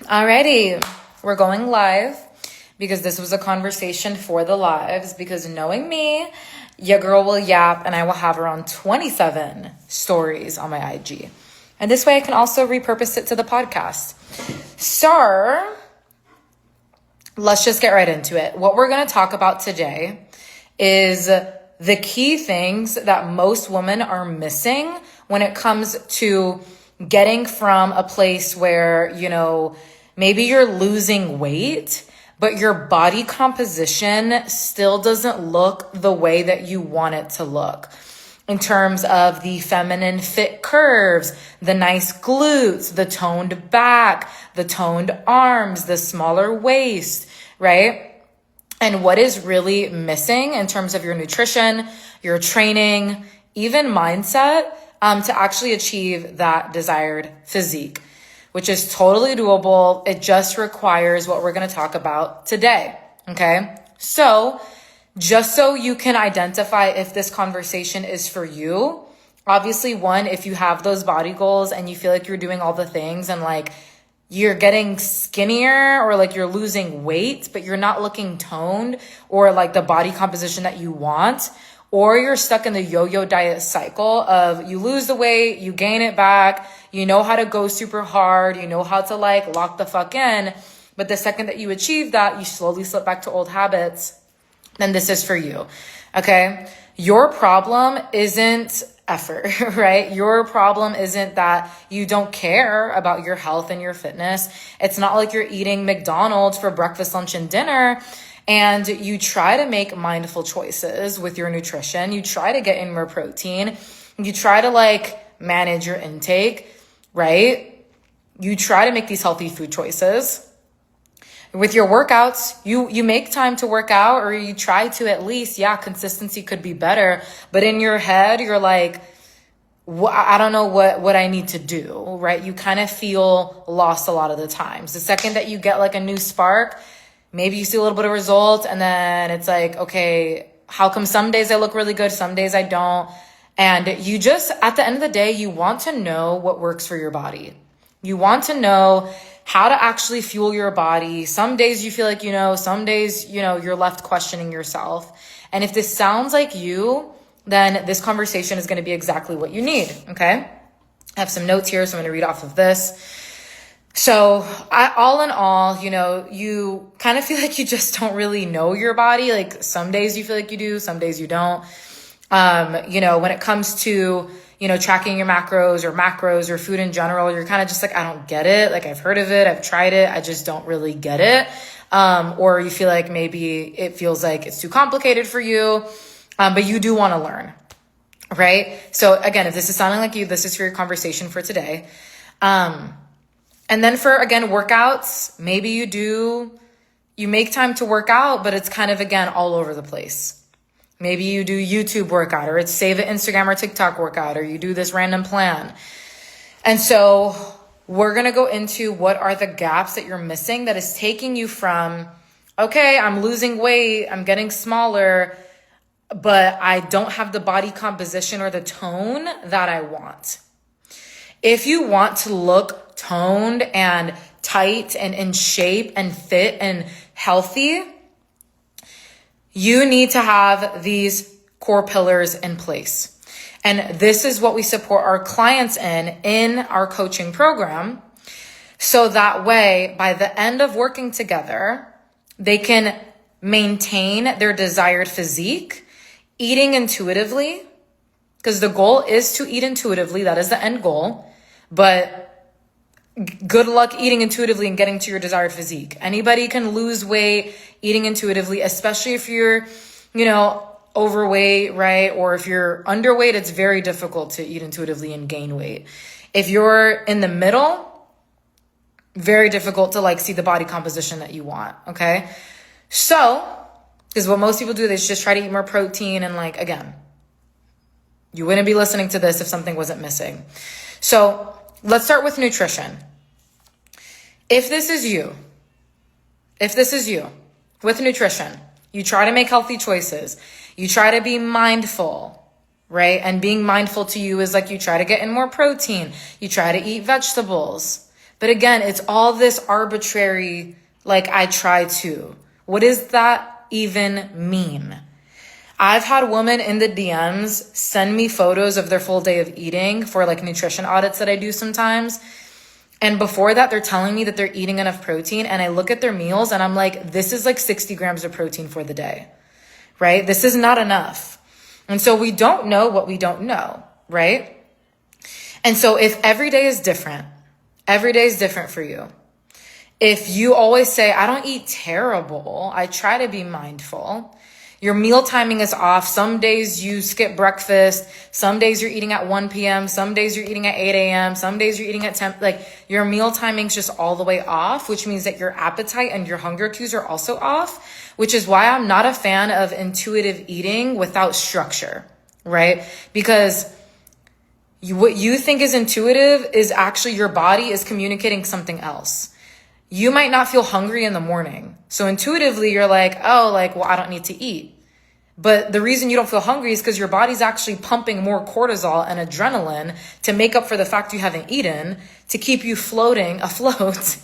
Alrighty, we're going live because this was a conversation for the lives, because knowing me, your girl will yap and I will have around 27 stories on my IG. And this way I can also repurpose it to the podcast. So let's just get right into it. What we're going to talk about today is the key things that most women are missing when it comes to getting from a place where, maybe you're losing weight, but your body composition still doesn't look the way that you want it to look. In terms of the feminine fit curves, the nice glutes, the toned back, the toned arms, the smaller waist, right? And what is really missing in terms of your nutrition, your training, even mindset, to actually achieve that desired physique, which is totally doable. It just requires what we're going to talk about today. Okay. So just so you can identify if this conversation is for you, obviously, one, if you have those body goals and you feel like you're doing all the things and like you're getting skinnier or like you're losing weight, but you're not looking toned or like the body composition that you want, or you're stuck in the yo-yo diet cycle of you lose the weight, you gain it back, you know how to go super hard, you know how to like lock the fuck in, but the second that you achieve that, you slowly slip back to old habits, then this is for you, okay? Your problem isn't effort, right? Your problem isn't that you don't care about your health and your fitness. It's not like you're eating McDonald's for breakfast, lunch, and dinner, and you try to make mindful choices with your nutrition. You try to get in more protein. You try to like manage your intake, right? You try to make these healthy food choices. With your workouts, you make time to work out, or you try to at least. Yeah, consistency could be better, but in your head, you're like, I don't know what I need to do, right? You kind of feel lost a lot of the times. The second that you get like a new spark, maybe you see a little bit of results, and then it's like, okay, how come some days I look really good, some days I don't? And you just, at the end of the day, you want to know what works for your body. You want to know how to actually fuel your body. Some days you feel like you know, some days, you're left questioning yourself. And if this sounds like you, then this conversation is going to be exactly what you need, okay? I have some notes here, so I'm going to read off of this. So all in all, you kind of feel like you just don't really know your body. Like some days you feel like you do, some days you don't. When it comes to, tracking your macros or food in general, you're kind of just like, I don't get it. Like I've heard of it, I've tried it, I just don't really get it. Or you feel like maybe it feels like it's too complicated for you, but you do want to learn, right? So again, if this is sounding like you, this is for your conversation for today. And then for, again, workouts, maybe you make time to work out, but it's kind of, again, all over the place. Maybe you do YouTube workout, or it's save an Instagram or TikTok workout, or you do this random plan. And so we're going to go into what are the gaps that you're missing that is taking you from, okay, I'm losing weight, I'm getting smaller, but I don't have the body composition or the tone that I want. If you want to look toned and tight and in shape and fit and healthy, you need to have these core pillars in place. And this is what we support our clients in our coaching program. So that way, by the end of working together, they can maintain their desired physique, eating intuitively, because the goal is to eat intuitively. That is the end goal. But good luck eating intuitively and getting to your desired physique. Anybody can lose weight eating intuitively, especially if you're, overweight, right? Or if you're underweight, it's very difficult to eat intuitively and gain weight. If you're in the middle, very difficult to see the body composition that you want. Okay. So, because what most people do, they just try to eat more protein. And again, you wouldn't be listening to this if something wasn't missing. So let's start with nutrition. If this is you with nutrition, you try to make healthy choices, you try to be mindful, right? And being mindful to you is you try to get in more protein, you try to eat vegetables, But again, it's all this arbitrary, like I try to. What does that even mean? I've had women in the DMs send me photos of their full day of eating for like nutrition audits that I do sometimes. And before that, they're telling me that they're eating enough protein. And I look at their meals and I'm like, this is like 60 grams of protein for the day, right? This is not enough. And so we don't know what we don't know, right? And so if every day is different for you. If you always say, I don't eat terrible, I try to be mindful. Your meal timing is off. Some days you skip breakfast. Some days you're eating at 1 p.m. Some days you're eating at 8 a.m. Some days you're eating at 10. Like your meal timing's just all the way off, which means that your appetite and your hunger cues are also off, which is why I'm not a fan of intuitive eating without structure, right? Because what you think is intuitive is actually your body is communicating something else. You might not feel hungry in the morning. So intuitively you're like, oh, like, well, I don't need to eat. But the reason you don't feel hungry is because your body's actually pumping more cortisol and adrenaline to make up for the fact you haven't eaten, to keep you floating afloat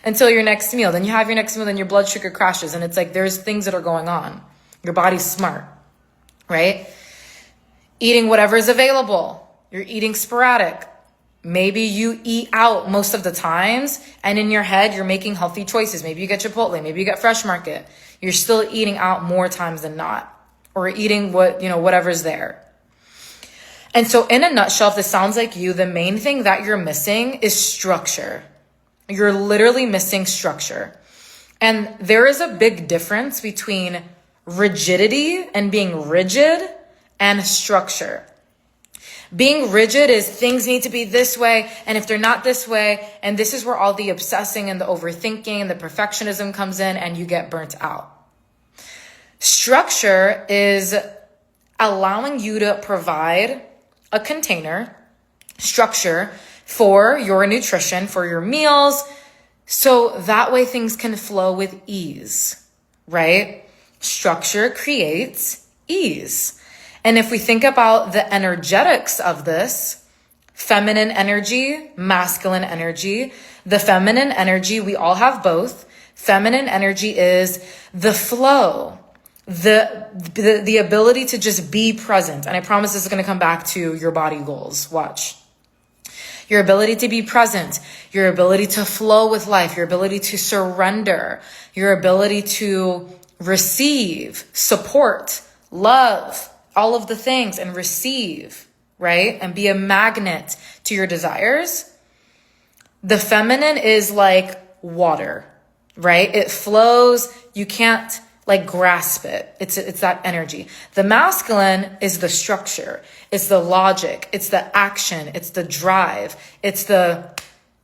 until your next meal. Then you have your next meal, then your blood sugar crashes. And it's like, there's things that are going on. Your body's smart, right? Eating whatever is available. You're eating sporadic. Maybe you eat out most of the times and in your head, you're making healthy choices. Maybe you get Chipotle, maybe you get Fresh Market. You're still eating out more times than not, or eating whatever's there. And so in a nutshell, if this sounds like you, the main thing that you're missing is structure. You're literally missing structure. And there is a big difference between rigidity and being rigid and structure. Being rigid is things need to be this way, and if they're not this way, and this is where all the obsessing and the overthinking and the perfectionism comes in, and you get burnt out. Structure is allowing you to provide a container, structure for your nutrition, for your meals, so that way things can flow with ease, right? Structure creates ease. And if we think about the energetics of this, feminine energy, masculine energy, the feminine energy, we all have both. Feminine energy is the flow, the ability to just be present. And I promise this is going to come back to your body goals. Watch. Your ability to be present, your ability to flow with life, your ability to surrender, your ability to receive, support, love, all of the things, and receive, right? And be a magnet to your desires. The feminine is like water, right? It flows. You can't like grasp it. It's that energy. The masculine is the structure. It's the logic. It's the action. It's the drive.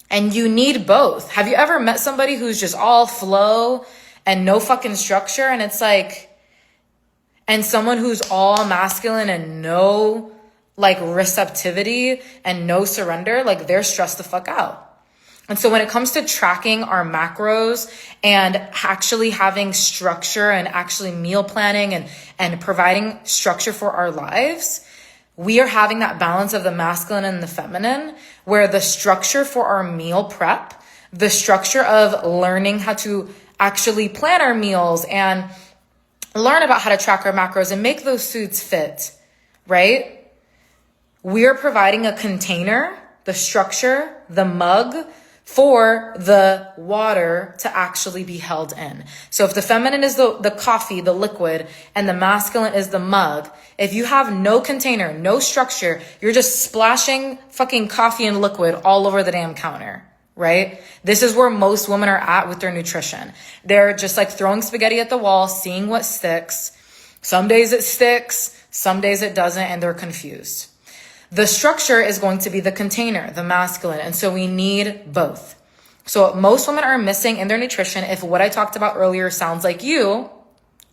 And you need both. Have you ever met somebody who's just all flow and no fucking structure? And it's like, and someone who's all masculine and no like receptivity and no surrender, like they're stressed the fuck out. And so when it comes to tracking our macros and actually having structure and actually meal planning and providing structure for our lives, we are having that balance of the masculine and the feminine, where the structure for our meal prep, the structure of learning how to actually plan our meals and learn about how to track our macros and make those foods fit, right? We are providing a container, the structure, the mug for the water to actually be held in. So if the feminine is the coffee, the liquid, and the masculine is the mug, if you have no container, no structure, you're just splashing fucking coffee and liquid all over the damn counter. Right? This is where most women are at with their nutrition. They're just like throwing spaghetti at the wall, seeing what sticks. Some days it sticks, some days it doesn't, and they're confused. The structure is going to be the container, the masculine. And so we need both. So most women are missing in their nutrition. If what I talked about earlier sounds like you,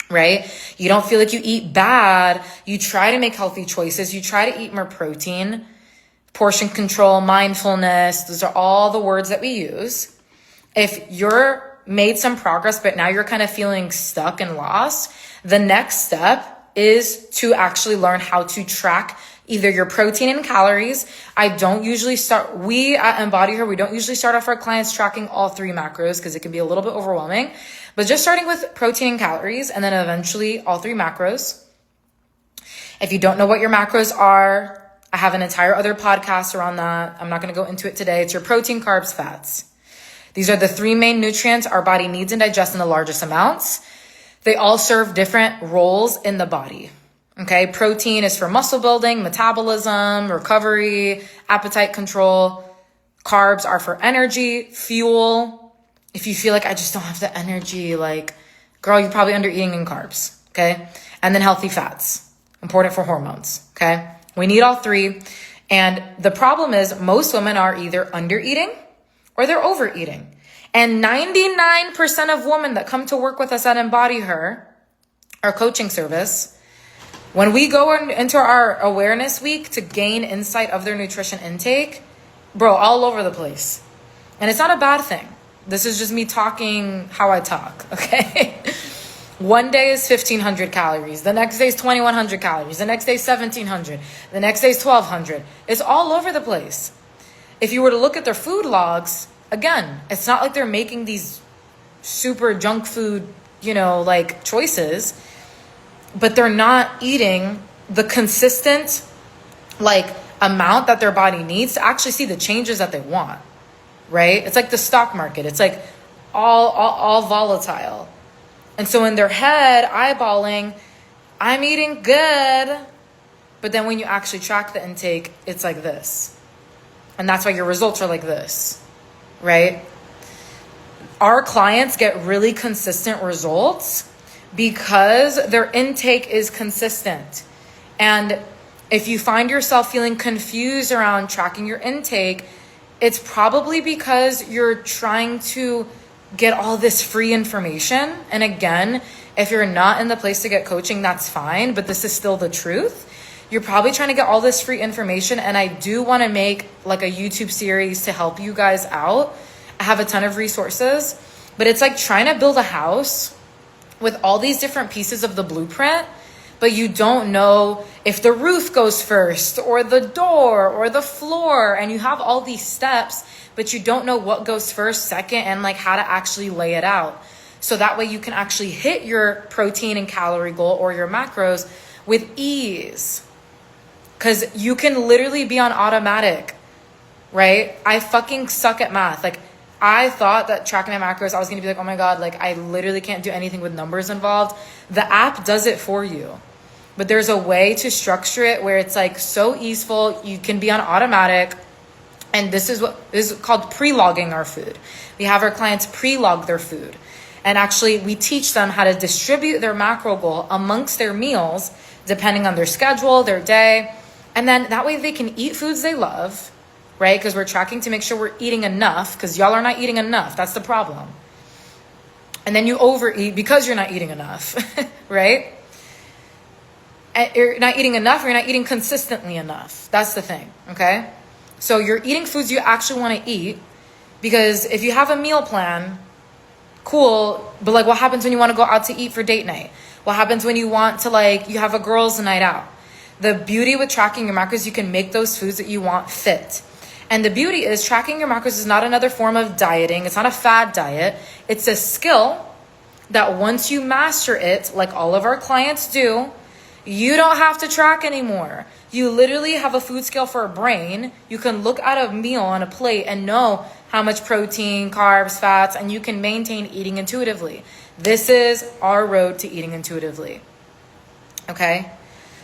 right? You don't feel like you eat bad. You try to make healthy choices. You try to eat more protein. Portion control, mindfulness, those are all the words that we use. If you're made some progress, but now you're kind of feeling stuck and lost, the next step is to actually learn how to track either your protein and calories. We at Embody Her, we don't usually start off our clients tracking all 3 macros because it can be a little bit overwhelming, but just starting with protein and calories and then eventually all 3 macros. If you don't know what your macros are, I have an entire other podcast around that. I'm not going to go into it today. It's your protein, carbs, fats. These are the 3 main nutrients our body needs and digests in the largest amounts. They all serve different roles in the body. Okay, protein is for muscle building, metabolism, recovery, appetite control. Carbs are for energy, fuel. If you feel like I just don't have the energy, like, girl, you're probably under eating in carbs. Okay, and then healthy fats, important for hormones. Okay, we need all 3. And the problem is most women are either under eating or they're overeating. And 99% of women that come to work with us at Embody Her, our coaching service, when we go into our awareness week to gain insight of their nutrition intake, bro, all over the place. And it's not a bad thing. This is just me talking how I talk, okay? One day is 1,500 calories. The next day is 2,100 calories. The next day is 1,700. The next day is 1,200. It's all over the place. If you were to look at their food logs, again, it's not like they're making these super junk food, like choices, but they're not eating the consistent, amount that their body needs to actually see the changes that they want, right? It's like the stock market. It's like all volatile. And so in their head, eyeballing, I'm eating good. But then when you actually track the intake, it's like this. And that's why your results are like this, right? Our clients get really consistent results because their intake is consistent. And if you find yourself feeling confused around tracking your intake, it's probably because you're trying to get all this free information. And again, if you're not in the place to get coaching, that's fine, but this is still the truth. You're probably trying to get all this free information, and I do want to make like a YouTube series to help you guys out. I have a ton of resources, but it's like trying to build a house with all these different pieces of the blueprint, but you don't know if the roof goes first or the door or the floor, and you have all these steps, but you don't know what goes first, second, and like how to actually lay it out. So that way you can actually hit your protein and calorie goal or your macros with ease. Because you can literally be on automatic, right? I fucking suck at math. Like, I thought that tracking my macros, I was going to be like, oh my God, like I literally can't do anything with numbers involved. The app does it for you. But there's a way to structure it where it's like so easeful. You can be on automatic. And this is called pre-logging our food. We have our clients pre-log their food. And actually we teach them how to distribute their macro goal amongst their meals, depending on their schedule, their day. And then that way they can eat foods they love, right? Because we're tracking to make sure we're eating enough, because y'all are not eating enough. That's the problem. And then you overeat because you're not eating enough, right? And you're not eating enough, or you're not eating consistently enough. That's the thing, okay? So you're eating foods you actually want to eat, because if you have a meal plan, cool, but like what happens when you want to go out to eat for date night? What happens when you want to you have a girls' night out? The beauty with tracking your macros, you can make those foods that you want fit. And the beauty is tracking your macros is not another form of dieting. It's not a fad diet. It's a skill that once you master it, like all of our clients do, you don't have to track anymore. You literally have a food scale for a brain. You can look at a meal on a plate and know how much protein, carbs, fats, and you can maintain eating intuitively. This is our road to eating intuitively. Okay?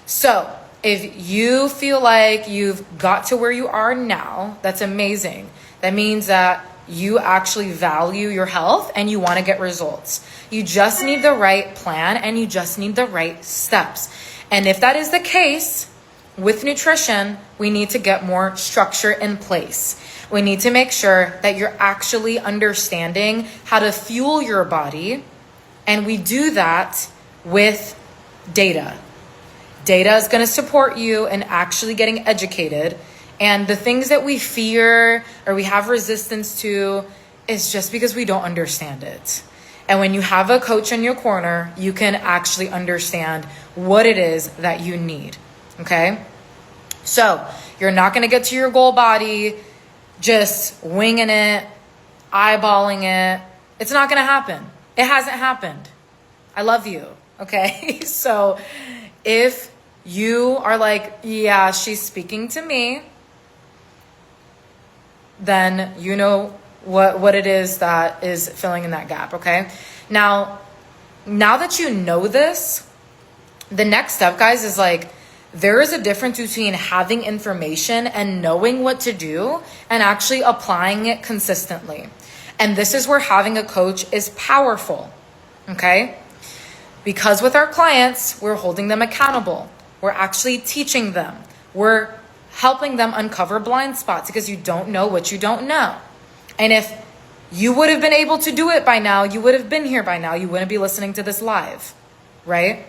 So if you feel like you've got to where you are now, that's amazing. That means that you actually value your health and you want to get results. You just need the right plan and you just need the right steps. And if that is the case with nutrition, we need to get more structure in place. We need to make sure that you're actually understanding how to fuel your body. And we do that with data. Data is going to support you in actually getting educated. And the things that we fear or we have resistance to is just because we don't understand it. And when you have a coach in your corner, you can actually understand what it is that you need. Okay? So you're not going to get to your goal body just winging it, eyeballing it. It's not going to happen. It hasn't happened. I love you. Okay. So if you are like, yeah, she's speaking to me, then you know what it is that is filling in that gap. Okay. Now that you know this, the next step, guys, is like, there is a difference between having information and knowing what to do and actually applying it consistently. And this is where having a coach is powerful, okay? Because with our clients, we're holding them accountable. We're actually teaching them. We're helping them uncover blind spots because you don't know what you don't know. And if you would have been able to do it by now, you would have been here by now. You wouldn't be listening to this live, right?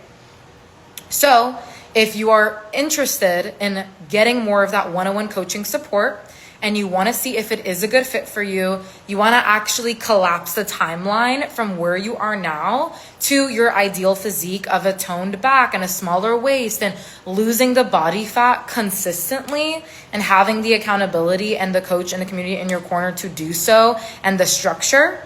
So if you are interested in getting more of that one-on-one coaching support and you want to see if it is a good fit for you, you want to actually collapse the timeline from where you are now to your ideal physique of a toned back and a smaller waist and losing the body fat consistently and having the accountability and the coach and the community in your corner to do so and the structure,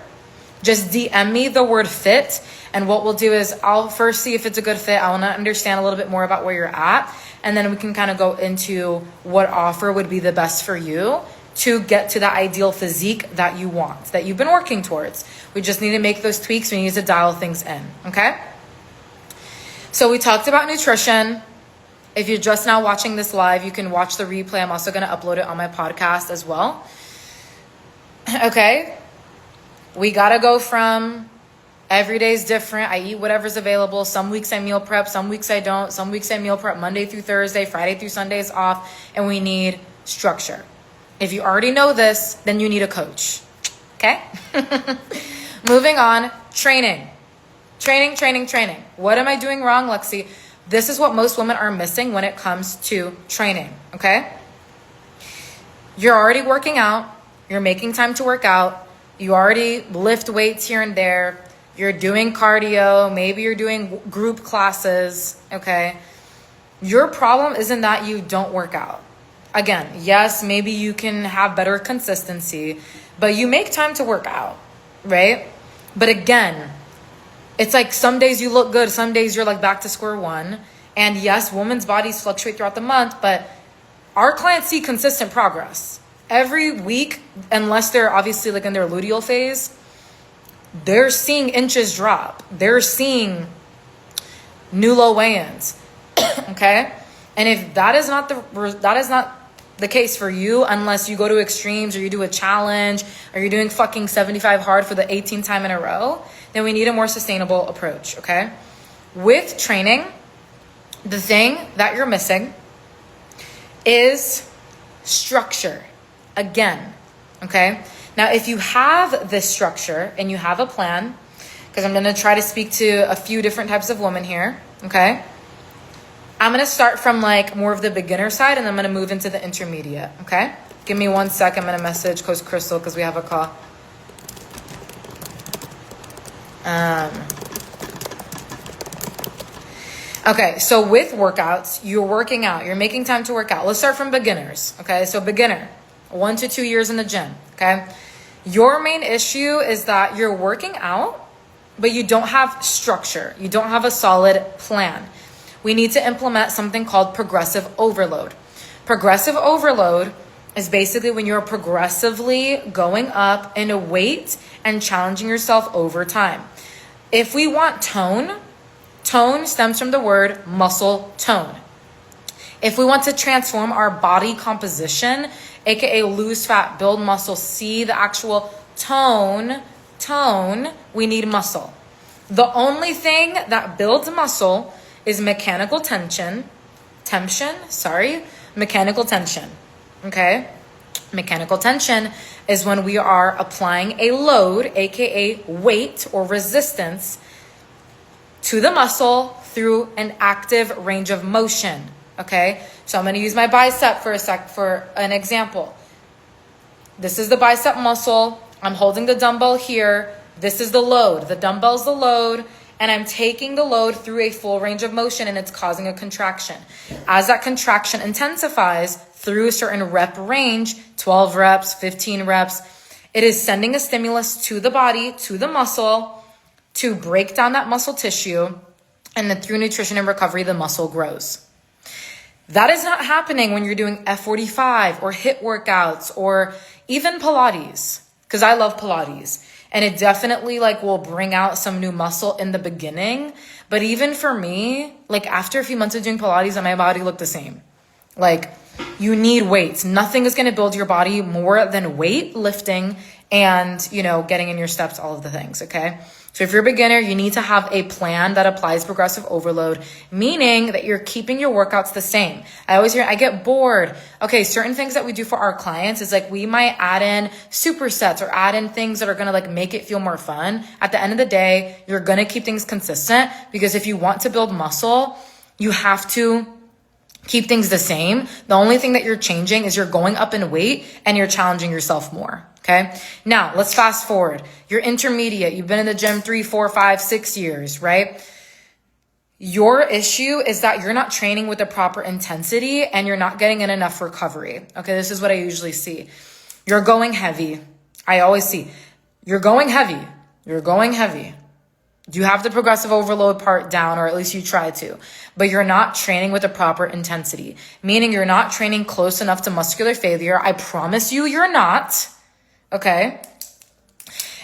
just DM me the word fit. And what we'll do is I'll first see if it's a good fit. I want to understand a little bit more about where you're at. And then we can kind of go into what offer would be the best for you to get to the ideal physique that you want, that you've been working towards. We just need to make those tweaks. We need to dial things in. Okay. So we talked about nutrition. If you're just now watching this live, you can watch the replay. I'm also going to upload it on my podcast as well. Okay. We got to go from every day is different. I eat whatever's available. Some weeks I meal prep. Some weeks I don't. Some weeks I meal prep Monday through Thursday, Friday through Sunday is off. And we need structure. If you already know this, then you need a coach. Okay? Moving on. Training. Training. What am I doing wrong, Lexi? This is what most women are missing when it comes to training. Okay? You're already working out. You're making time to work out. You already lift weights here and there. You're doing cardio. Maybe you're doing group classes. Okay. Your problem isn't that you don't work out. Again, yes, maybe you can have better consistency, but you make time to work out, right? But again, it's like some days you look good. Some days you're like back to square one. And yes, women's bodies fluctuate throughout the month, but our clients see consistent progress. Every week, unless they're obviously like in their luteal phase, they're seeing inches drop. They're seeing new low weigh-ins. Okay? And if that is not the case for you, unless you go to extremes or you do a challenge or you're doing fucking 75 hard for the 18th time in a row, then we need a more sustainable approach. Okay? With training, the thing that you're missing is structure. Again, okay? Now, if you have this structure and you have a plan, because I'm going to try to speak to a few different types of women here, okay? I'm going to start from like more of the beginner side and I'm going to move into the intermediate, okay? Give me 1 sec. I'm going to message Coach Crystal because we have a call. Okay, so with workouts, you're working out. You're making time to work out. Let's start from beginners, okay? So beginner. 1 to 2 years in the gym, okay? Your main issue is that you're working out, but you don't have structure. You don't have a solid plan. We need to implement something called progressive overload. Progressive overload is basically when you're progressively going up in a weight and challenging yourself over time. If we want tone stems from the word muscle tone. If we want to transform our body composition, aka lose fat, build muscle, see the actual tone, we need muscle. The only thing that builds muscle is mechanical tension, okay? Mechanical tension is when we are applying a load, aka weight or resistance, to the muscle through an active range of motion. Okay, so I'm going to use my bicep for an example. This is the bicep muscle. I'm holding the dumbbell here. This is the load. The dumbbell's the load. and I'm taking the load through a full range of motion and it's causing a contraction. As that contraction intensifies through a certain rep range, 12 reps, 15 reps, it is sending a stimulus to the body, to the muscle, to break down that muscle tissue, and then through nutrition and recovery, the muscle grows. That is not happening when you're doing F45 or HIIT workouts or even Pilates, because I love Pilates. And it definitely like will bring out some new muscle in the beginning. But even for me, like after a few months of doing Pilates, and my body looked the same. Like you need weights. Nothing is going to build your body more than weight lifting and, you know, getting in your steps, all of the things. Okay. So if you're a beginner, you need to have a plan that applies progressive overload, meaning that you're keeping your workouts the same. I always hear, I get bored. Okay, certain things that we do for our clients is like we might add in supersets or add in things that are going to like make it feel more fun. At the end of the day, you're going to keep things consistent because if you want to build muscle, you have to keep things the same. The only thing that you're changing is you're going up in weight and you're challenging yourself more. Okay. Now let's fast forward. You're intermediate. You've been in the gym 3, 4, 5, 6 years, right? Your issue is that you're not training with the proper intensity and you're not getting in enough recovery. Okay. This is what I usually see. You're going heavy. I always see you're going heavy. You're going heavy. You have the progressive overload part down, or at least you try to, but you're not training with the proper intensity, meaning you're not training close enough to muscular failure. I promise you, you're not. Okay.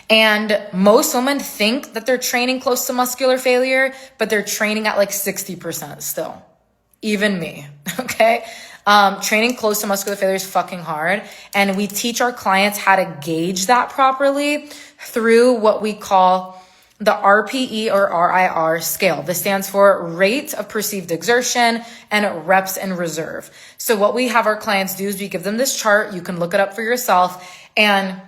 And most women think that they're training close to muscular failure, but they're training at like 60% still. Even me. Okay. Training close to muscular failure is fucking hard. And we teach our clients how to gauge that properly through what we call the RPE or RIR scale. This stands for rate of perceived exertion and reps in reserve. So what we have our clients do is we give them this chart. You can look it up for yourself. And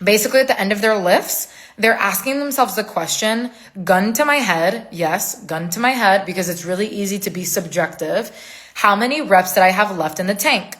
basically at the end of their lifts, they're asking themselves the question, gun to my head. Yes, gun to my head, because it's really easy to be subjective. How many reps did I have left in the tank?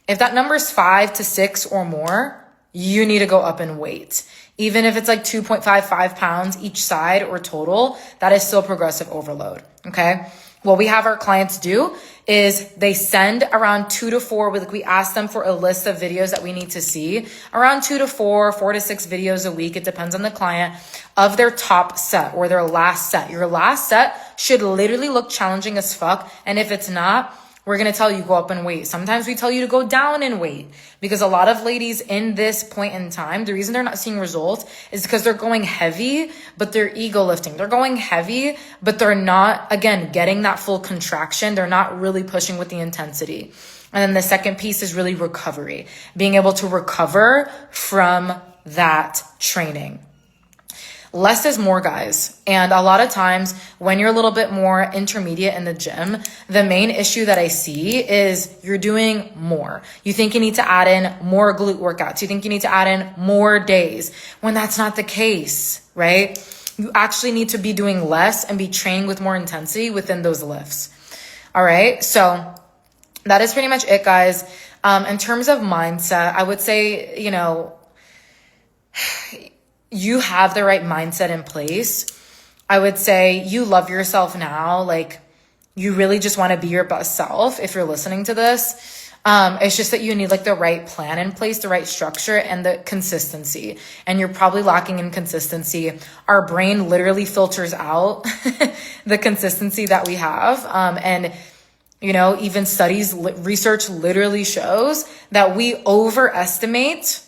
If that number is 5 to 6 or more, you need to go up in weight. Even if it's like 2.55 pounds each side or total, that is still progressive overload. Okay. What we have our clients do is they send around 2 to 4, we ask them for a list of videos that we need to see, around 2 to 4, 4 to 6 videos a week. It depends on the client, of their top set or their last set. Your last set should literally look challenging as fuck. And if it's not, we're going to tell you go up in weight. Sometimes we tell you to go down in weight because a lot of ladies in this point in time, the reason they're not seeing results is because they're going heavy, but they're ego lifting. They're going heavy, but they're not, again, getting that full contraction. They're not really pushing with the intensity. And then the second piece is really recovery, being able to recover from that training. Less is more, guys. And a lot of times when you're a little bit more intermediate in the gym, the main issue that I see is you're doing more. You think you need to add in more glute workouts. You think you need to add in more days when that's not the case, right? You actually need to be doing less and be training with more intensity within those lifts. All right. So that is pretty much it, guys. In terms of mindset, I would say, you have the right mindset in place. I would say you love yourself now. Like you really just want to be your best self. If you're listening to this, it's just that you need like the right plan in place, the right structure and the consistency. And you're probably lacking in consistency. Our brain literally filters out the consistency that we have. And even research literally shows that we overestimate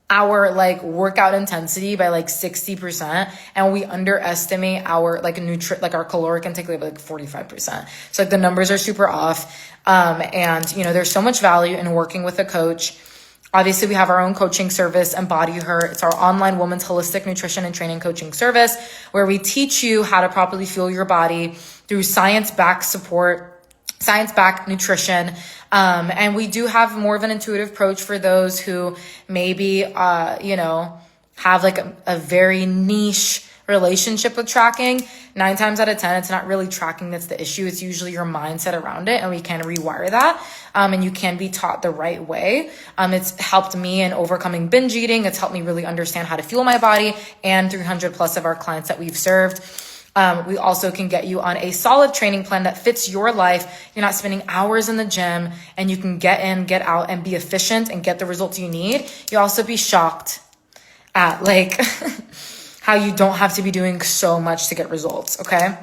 our like workout intensity by like 60%, and we underestimate our our caloric intake by like 45%. So like the numbers are super off. And there's so much value in working with a coach. Obviously we have our own coaching service, Embody Her. It's our online women's holistic nutrition and training coaching service where we teach you how to properly fuel your body through science-backed support, science-backed nutrition. And we do have more of an intuitive approach for those who maybe, have like a very niche relationship with tracking. 9 times out of 10, it's not really tracking that's the issue. It's usually your mindset around it, and we can rewire that. And you can be taught the right way. It's helped me in overcoming binge eating. It's helped me really understand how to fuel my body, and 300 plus of our clients that we've served. We also can get you on a solid training plan that fits your life. You're not spending hours in the gym, and you can get in, get out, and be efficient and get the results you need. You'll also be shocked at like how you don't have to be doing so much to get results. Okay.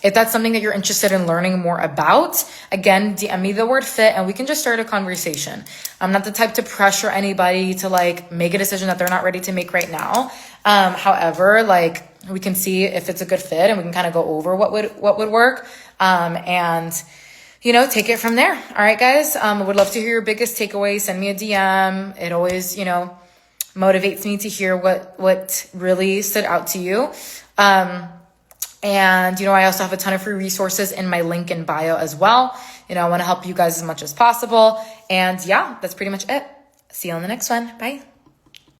If that's something that you're interested in learning more about, again, DM me the word fit and we can just start a conversation. I'm not the type to pressure anybody to like make a decision that they're not ready to make right now. However, like we can see if it's a good fit and we can kind of go over what would work. And take it from there. All right, guys. I would love to hear your biggest takeaway. Send me a DM. It always, motivates me to hear what really stood out to you. And, I also have a ton of free resources in my link in bio as well. I want to help you guys as much as possible. And yeah, that's pretty much it. See you on the next one. Bye.